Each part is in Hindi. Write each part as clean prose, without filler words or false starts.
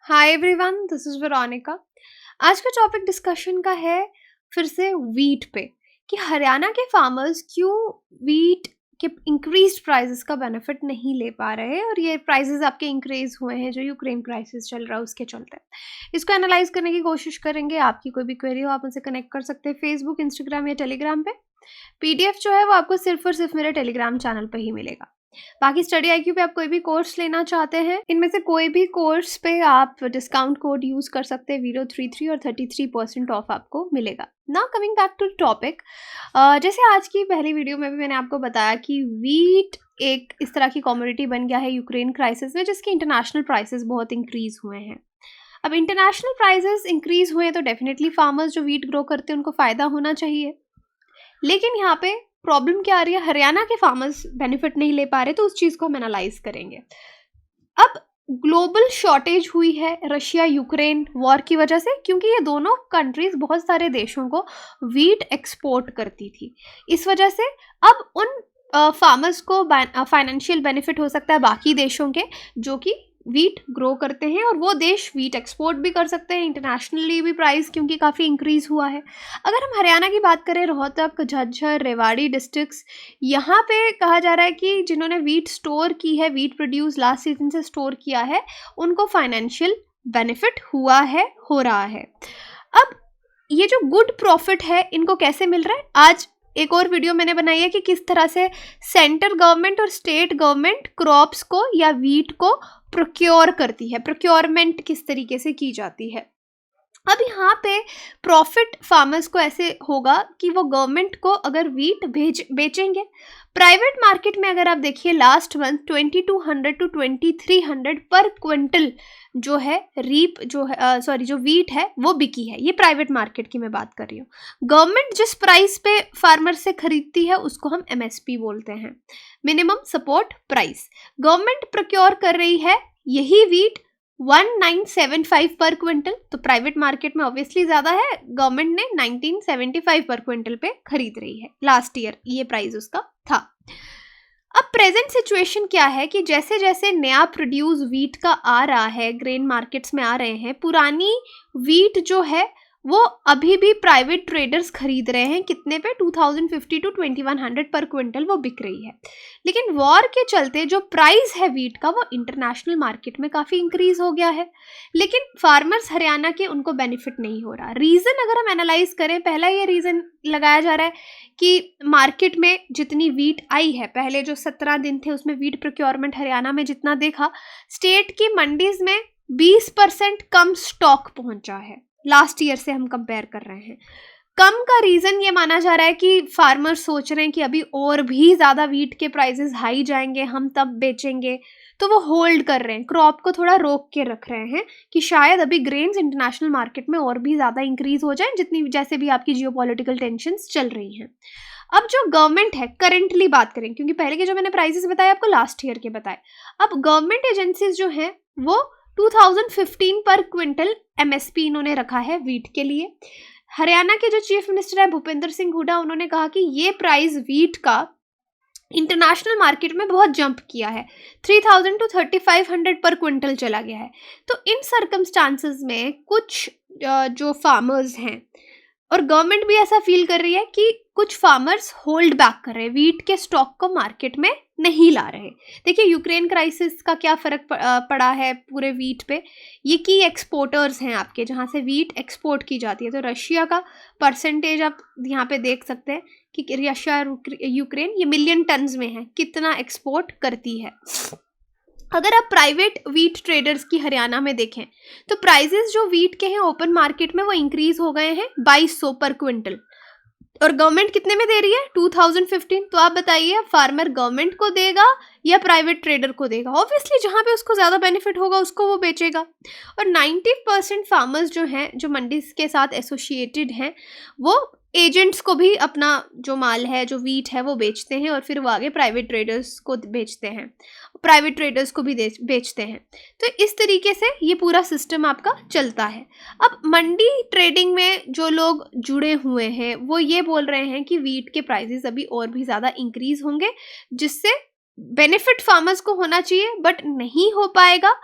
Hi everyone, this is Veronica. आज का टॉपिक डिस्कशन का है फिर से वीट पे कि हरियाणा के फार्मर्स क्यों वीट के इंक्रीज्ड प्राइसेस का बेनिफिट नहीं ले पा रहे हैं और ये प्राइसेस आपके इंक्रीज हुए हैं जो यूक्रेन क्राइसिस चल रहा है उसके चलते। इसको एनालाइज करने की कोशिश करेंगे। आपकी कोई भी क्वेरी हो आप उनसे कनेक्ट कर सकते हैं फेसबुक, इंस्टाग्राम या टेलीग्राम पे। पीडीएफ जो है वो आपको सिर्फ और सिर्फ मेरे टेलीग्राम चैनल पे ही मिलेगा। बाकी स्टडी आईक्यू पे आप कोई भी कोर्स लेना चाहते हैं, इनमें से कोई भी कोर्स पे आप डिस्काउंट कोड यूज कर सकते हैं वीडियो 33 और 33% ऑफ आपको मिलेगा। Now coming back to topic, जैसे आज की पहली वीडियो में भी मैंने आपको बताया कि वीट एक इस तरह की कमोडिटी बन गया है यूक्रेन क्राइसिस में जिसके इंटरनेशनल प्राइसेस बहुत इंक्रीज हुए हैं। अब इंटरनेशनल प्राइसेस इंक्रीज हुए तो डेफिनेटली फार्मर्स जो वीट ग्रो करते हैं उनको फायदा होना चाहिए, लेकिन यहाँ पे प्रॉब्लम क्या आ रही है, हरियाणा के फार्मर्स बेनिफिट नहीं ले पा रहे, तो उस चीज़ को हम एनालाइज करेंगे। अब ग्लोबल शॉर्टेज हुई है रशिया यूक्रेन वॉर की वजह से, क्योंकि ये दोनों कंट्रीज बहुत सारे देशों को वीट एक्सपोर्ट करती थी। इस वजह से अब उन फार्मर्स को फाइनेंशियल बेनिफिट हो सकता है बाकी देशों के जो कि वीट ग्रो करते हैं, और वो देश वीट एक्सपोर्ट भी कर सकते हैं। इंटरनेशनली भी प्राइस क्योंकि काफ़ी इंक्रीज़ हुआ है। अगर हम हरियाणा की बात करें, रोहतक, झज्जर, रेवाड़ी डिस्ट्रिक्ट्स, यहाँ पे कहा जा रहा है कि जिन्होंने वीट स्टोर की है, वीट प्रोड्यूस लास्ट सीजन से स्टोर किया है, उनको फाइनेंशियल बेनिफिट हुआ है, हो रहा है। अब ये जो गुड प्रॉफिट है इनको कैसे मिल रहा है, आज एक और वीडियो मैंने बनाई है कि किस तरह से सेंट्रल गवर्नमेंट और स्टेट गवर्नमेंट क्रॉप्स को या वीट को प्रोक्योर करती है, प्रोक्योरमेंट किस तरीके से की जाती है। अब यहाँ पे प्रॉफिट फार्मर्स को ऐसे होगा कि वो गवर्नमेंट को अगर वीट बेचेंगे, प्राइवेट मार्केट में अगर आप देखिए लास्ट मंथ 2200 टू 2300 पर क्विंटल जो है जो वीट है वो बिकी है। ये प्राइवेट मार्केट की मैं बात कर रही हूँ। गवर्नमेंट जिस प्राइस पे फार्मर से खरीदती है उसको हम एमएसपी बोलते हैं, minimum support price. Government procure कर रही है यही वीट 1975 पर क्विंटल, तो प्राइवेट मार्केट में ऑब्वियसली ज़्यादा है, गवर्नमेंट ने 1975 पर क्विंटल पे खरीद रही है। लास्ट ईयर ये प्राइस उसका था। अब प्रेजेंट सिचुएशन क्या है कि जैसे जैसे नया प्रोड्यूस वीट का आ रहा है, ग्रेन मार्केट्स में आ रहे हैं, पुरानी वीट जो है वो अभी भी प्राइवेट ट्रेडर्स खरीद रहे हैं। कितने पे? 2050 टू 2100 पर क्विंटल वो बिक रही है। लेकिन वॉर के चलते जो प्राइस है वीट का वो इंटरनेशनल मार्केट में काफ़ी इंक्रीज हो गया है, लेकिन फार्मर्स हरियाणा के उनको बेनिफिट नहीं हो रहा। रीज़न अगर हम एनालाइज करें, पहला ये रीज़न लगाया जा रहा है कि मार्केट में जितनी वीट आई है, पहले जो 17 दिन थे उसमें वीट प्रोक्योरमेंट हरियाणा में जितना देखा, स्टेट की मंडीज में 20% कम स्टॉक पहुंचा है। लास्ट ईयर से हम कंपेयर कर रहे हैं। कम का रीज़न ये माना जा रहा है कि फार्मर्स सोच रहे हैं कि अभी और भी ज़्यादा वीट के प्राइसेस हाई जाएंगे, हम तब बेचेंगे, तो वो होल्ड कर रहे हैं, क्रॉप को थोड़ा रोक के रख रहे हैं कि शायद अभी ग्रेन्स इंटरनेशनल मार्केट में और भी ज़्यादा इंक्रीज हो जाए, जितनी जैसे भी आपकी जियोपॉलिटिकल टेंशंस चल रही हैं। अब जो गवर्नमेंट है, करेंटली बात करें, क्योंकि पहले के जो मैंने प्राइसेस बताए आपको लास्ट ईयर के बताए, अब गवर्नमेंट एजेंसीज जो हैं वो 2015 पर क्विंटल एमएसपी इन्होंने रखा है वीट के लिए। हरियाणा के जो चीफ मिनिस्टर है भूपेंद्र सिंह हुड्डा, उन्होंने कहा कि ये प्राइस वीट का इंटरनेशनल मार्केट में बहुत जंप किया है, 3000 टू 3500 पर क्विंटल चला गया है। तो इन सर्कमस्टांसेस में कुछ जो फार्मर्स हैं और गवर्नमेंट भी ऐसा फील कर रही है कि कुछ फार्मर्स होल्ड बैक कर रहे हैं, वीट के स्टॉक को मार्केट में नहीं ला रहे। देखिए यूक्रेन क्राइसिस का क्या फ़र्क पड़ा है पूरे वीट पे। ये की एक्सपोर्टर्स हैं आपके, जहाँ से वीट एक्सपोर्ट की जाती है। तो रशिया का परसेंटेज आप यहाँ पे देख सकते हैं कि रशिया यूक्रेन ये मिलियन टन्स में है, कितना एक्सपोर्ट करती है। अगर आप प्राइवेट वीट ट्रेडर्स की हरियाणा में देखें तो प्राइसेस जो वीट के हैं ओपन मार्केट में वो इंक्रीज हो गए हैं 2200 पर क्विंटल, और गवर्नमेंट कितने में दे रही है? 2015। तो आप बताइए फार्मर गवर्नमेंट को देगा या प्राइवेट ट्रेडर को देगा? ऑब्वियसली जहाँ पे उसको ज़्यादा बेनिफिट होगा उसको वो बेचेगा। और 90% फार्मर्स जो हैं, जो मंडी के साथ एसोसिएटेड हैं, वो एजेंट्स को भी अपना जो माल है, जो वीट है, वो बेचते हैं और फिर वो आगे प्राइवेट ट्रेडर्स को बेचते हैं, प्राइवेट ट्रेडर्स को भी बेचते हैं। तो इस तरीके से ये पूरा सिस्टम आपका चलता है। अब मंडी ट्रेडिंग में जो लोग जुड़े हुए हैं वो ये बोल रहे हैं कि वीट के प्राइसेस अभी और भी ज़्यादा इंक्रीज होंगे, जिससे बेनिफिट फार्मर्स को होना चाहिए बट नहीं हो पाएगा,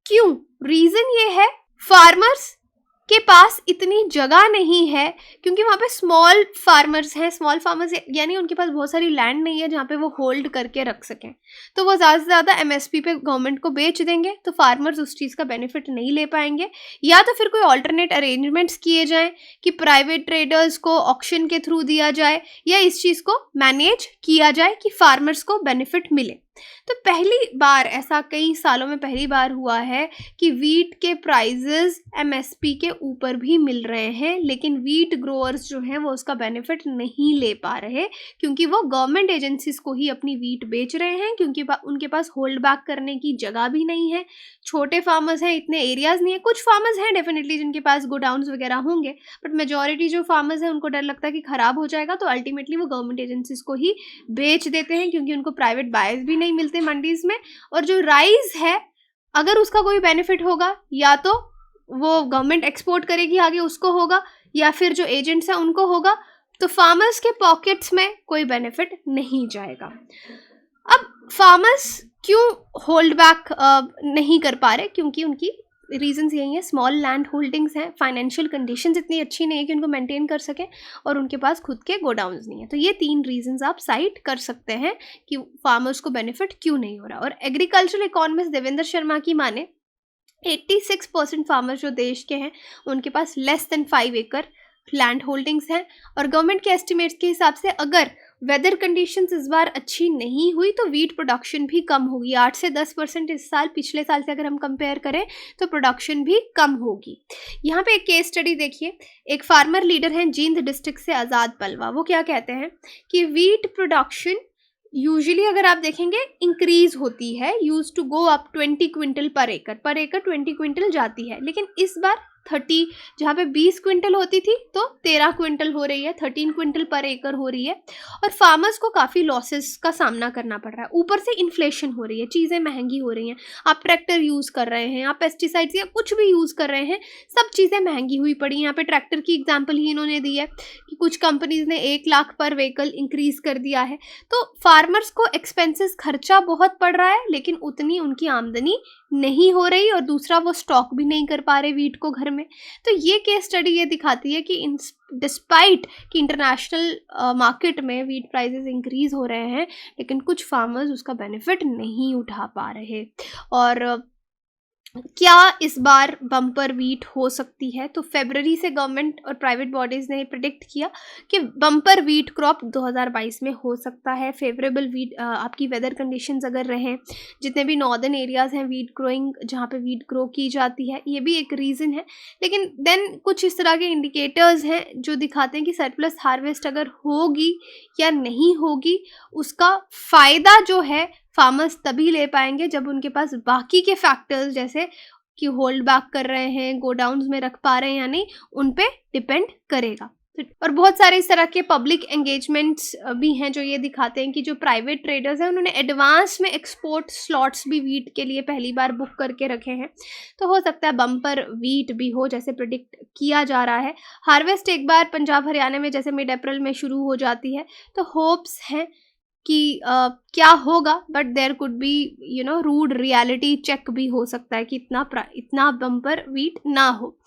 क्यों? रीजन ये है, फार्मर्स के पास इतनी जगह नहीं है, क्योंकि वहाँ पे स्मॉल फार्मर्स हैं। स्मॉल फार्मर्स यानी उनके पास बहुत सारी लैंड नहीं है जहाँ पे वो होल्ड करके रख सकें, तो वो ज़्यादा से ज़्यादा एमएसपी पे गवर्नमेंट को बेच देंगे, तो फार्मर्स उस चीज़ का बेनिफिट नहीं ले पाएंगे। या तो फिर कोई ऑल्टरनेट अरेंजमेंट्स किए जाएं कि प्राइवेट ट्रेडर्स को ऑक्शन के थ्रू दिया जाए, या इस चीज़ को मैनेज किया जाए कि फार्मर्स को बेनिफिट मिले। तो पहली बार ऐसा कई सालों में पहली बार हुआ है कि वीट के प्राइजेस एमएसपी के ऊपर भी मिल रहे हैं, लेकिन वीट ग्रोअर्स जो हैं वो उसका बेनिफिट नहीं ले पा रहे, क्योंकि वो गवर्नमेंट एजेंसीज को ही अपनी वीट बेच रहे हैं, क्योंकि उनके पास होल्ड बैक करने की जगह भी नहीं है। छोटे फार्मर्स हैं, इतने एरियाज नहीं है। कुछ फार्मर्स हैं डेफिनेटली जिनके पास गोडाउन्स वगैरह होंगे, बट मेजॉरिटी जो फार्मर्स हैं उनको डर लगता है कि खराब हो जाएगा, तो अल्टीमेटली वो गवर्नमेंट एजेंसीज को ही बेच देते हैं, क्योंकि उनको प्राइवेट बायर्स भी नहीं मिलते मंडीज में। और जो राइस है, अगर उसका कोई बेनिफिट होगा, या तो वो गवर्नमेंट एक्सपोर्ट करेगी आगे, उसको होगा, या फिर जो एजेंट्स हैं उनको होगा, तो फार्मर्स के पॉकेट्स में कोई बेनिफिट नहीं जाएगा। अब फार्मर्स क्यों होल्ड बैक नहीं कर पा रहे? क्योंकि उनकी रीजंस यही है, स्मॉल लैंड होल्डिंग्स हैं, फाइनेंशियल कंडीशंस इतनी अच्छी नहीं है कि उनको मेंटेन कर सकें, और उनके पास खुद के गोडाउन्स नहीं है। तो ये 3 रीजंस आप साइट कर सकते हैं कि फार्मर्स को बेनिफिट क्यों नहीं हो रहा। और एग्रीकल्चरल इकोनॉमिस्ट देवेंद्र शर्मा की माने 86% फार्मर्स जो देश के हैं उनके पास लेस देन 5 एकड़ लैंड होल्डिंग्स हैं। और गवर्नमेंट के एस्टिमेट्स के हिसाब से अगर वेदर कंडीशंस इस बार अच्छी नहीं हुई तो वीट प्रोडक्शन भी कम होगी। 8 से 10% इस साल, पिछले साल से अगर हम कंपेयर करें तो प्रोडक्शन भी कम होगी। यहाँ पे एक केस स्टडी देखिए, एक फार्मर लीडर हैं जींद डिस्ट्रिक्ट से आज़ाद पलवा। वो क्या कहते हैं कि वीट प्रोडक्शन यूजुअली अगर आप देखेंगे इंक्रीज होती है, use to go up 20 quintal पर एकड़ 20 क्विंटल जाती है, लेकिन इस बार 30, जहाँ पे 20 क्विंटल होती थी तो 13 क्विंटल हो रही है, 13 क्विंटल पर एकड़ हो रही है। और फार्मर्स को काफ़ी लॉसेस का सामना करना पड़ रहा है, ऊपर से इन्फ्लेशन हो रही है, चीज़ें महंगी हो रही हैं। आप ट्रैक्टर यूज़ कर रहे हैं, आप पेस्टिसाइड्स या कुछ भी यूज़ कर रहे हैं, सब चीज़ें महंगी हुई पड़ी। यहाँ पे ट्रैक्टर की एग्जाम्पल ही इन्होंने दी है कि कुछ कंपनीज ने 1 लाख पर व्हीकल इंक्रीज कर दिया है। तो फार्मर्स को एक्सपेंसेस, खर्चा बहुत पड़ रहा है, लेकिन उतनी उनकी आमदनी नहीं हो रही, और दूसरा वो स्टॉक भी नहीं कर पा रहे वीट को घर में। तो ये केस स्टडी ये दिखाती है कि डिस्पाइट कि इंटरनेशनल मार्केट में वीट प्राइसेस इंक्रीज हो रहे हैं, लेकिन कुछ फार्मर्स उसका बेनिफिट नहीं उठा पा रहे। और क्या इस बार बम्पर वीट हो सकती है? तो फरवरी से गवर्नमेंट और प्राइवेट बॉडीज़ ने प्रिडिक्ट किया कि बम्पर वीट क्रॉप 2022 में हो सकता है। फेवरेबल वीट आपकी वेदर कंडीशंस अगर रहें, जितने भी नॉर्दर्न एरियाज़ हैं वीट ग्रोइंग, जहाँ पे वीट ग्रो की जाती है, ये भी एक रीज़न है। लेकिन देन कुछ इस तरह के इंडिकेटर्स हैं जो दिखाते हैं कि सरप्लस हार्वेस्ट अगर होगी या नहीं होगी, उसका फ़ायदा जो है फार्मर्स तभी ले पाएंगे जब उनके पास बाकी के फैक्टर्स, जैसे कि होल्ड बैक कर रहे हैं, गोडाउन्स में रख पा रहे हैं या नहीं, उन पे डिपेंड करेगा। और बहुत सारे इस तरह के पब्लिक एंगेजमेंट्स भी हैं जो ये दिखाते हैं कि जो प्राइवेट ट्रेडर्स हैं उन्होंने एडवांस में एक्सपोर्ट स्लॉट्स भी वीट के लिए पहली बार बुक करके रखे हैं। तो हो सकता है बम्पर वीट भी हो, जैसे प्रिडिक्ट किया जा रहा है। हार्वेस्ट एक बार पंजाब हरियाणा में जैसे मिड अप्रैल में शुरू हो जाती है, तो होप्स हैं कि क्या होगा, but there could be rude reality check भी हो सकता है कि इतना बम्पर वीट ना हो,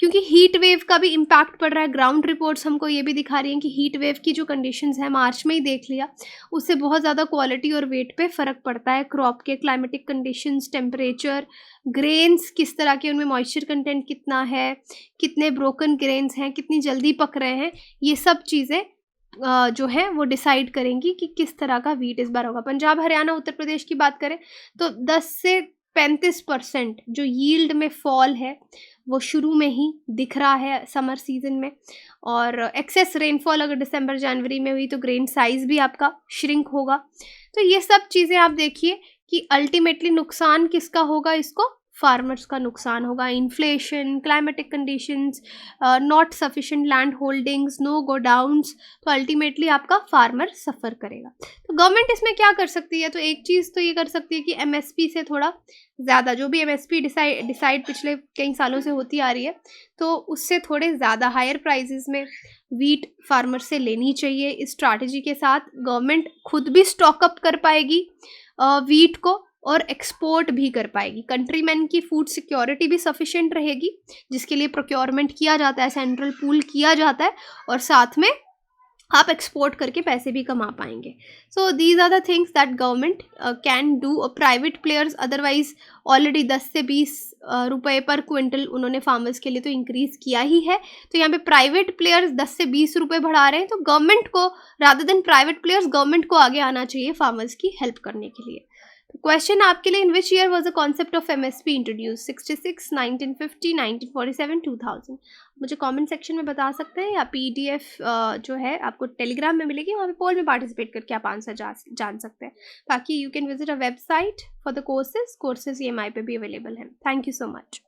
क्योंकि हीट वेव का भी इम्पैक्ट पड़ रहा है। ग्राउंड रिपोर्ट्स हमको ये भी दिखा रही हैं कि हीट वेव की जो कंडीशंस है, मार्च में ही देख लिया, उससे बहुत ज़्यादा क्वालिटी और वेट पे फ़र्क पड़ता है। क्रॉप के क्लाइमेटिक कंडीशंस, टेम्परेचर, ग्रेन्स किस तरह के, उनमें मॉइस्चर कंटेंट कितना है, कितने ब्रोकन ग्रेन्स हैं, कितनी जल्दी पक रहे हैं, ये सब चीज़ें जो है वो डिसाइड करेंगी कि किस तरह का वीट इस बार होगा। पंजाब हरियाणा उत्तर प्रदेश की बात करें तो 10 से 35% जो यील्ड में फॉल है वो शुरू में ही दिख रहा है समर सीजन में। और एक्सेस रेनफॉल अगर दिसंबर जनवरी में हुई तो ग्रेन साइज भी आपका श्रिंक होगा। तो ये सब चीज़ें आप देखिए कि अल्टीमेटली नुकसान किसका होगा, इसको फार्मर्स का नुकसान होगा। Inflation, climatic conditions, not sufficient land holdings, no godowns, तो अल्टीमेटली आपका फार्मर सफ़र करेगा। तो गवर्नमेंट इसमें क्या कर सकती है? तो एक चीज़ तो ये कर सकती है कि एमएसपी से थोड़ा ज़्यादा, जो भी एमएसपी डिसाइड पिछले कई सालों से होती आ रही है, तो उससे थोड़े ज़्यादा हायर प्राइजेस में वीट फार्मर से लेनी चाहिए। इस स्ट्रैटेजी के साथ गवर्नमेंट खुद भी स्टॉकअप कर पाएगी वीट को, और एक्सपोर्ट भी कर पाएगी। कंट्रीमैन की फूड सिक्योरिटी भी सफिशिएंट रहेगी, जिसके लिए प्रोक्योरमेंट किया जाता है, सेंट्रल पूल किया जाता है, और साथ में आप एक्सपोर्ट करके पैसे भी कमा पाएंगे। So these are the things that government can do. Private players otherwise already 10 से 20 रुपए पर क्विंटल उन्होंने फार्मर्स के लिए तो इंक्रीज किया ही है। तो यहाँ पे प्राइवेट प्लेयर्स 10 से 20 रुपए बढ़ा रहे हैं, तो गवर्नमेंट को rather than private players government को आगे आना चाहिए फार्मर्स की हेल्प करने के लिए। क्वेश्चन आपके लिए, in which year was the concept of MSP introduce? 66, 1950, 1947, 2000? मुझे कमेंट सेक्शन में बता सकते हैं, या पीडीएफ जो है आपको टेलीग्राम में मिलेगी, वहाँ पे पोल में पार्टिसिपेट करके आप आंसर जान सकते हैं। बाकी you can visit a website for the courses EMI पे भी अवेलेबल है। Thank you so much.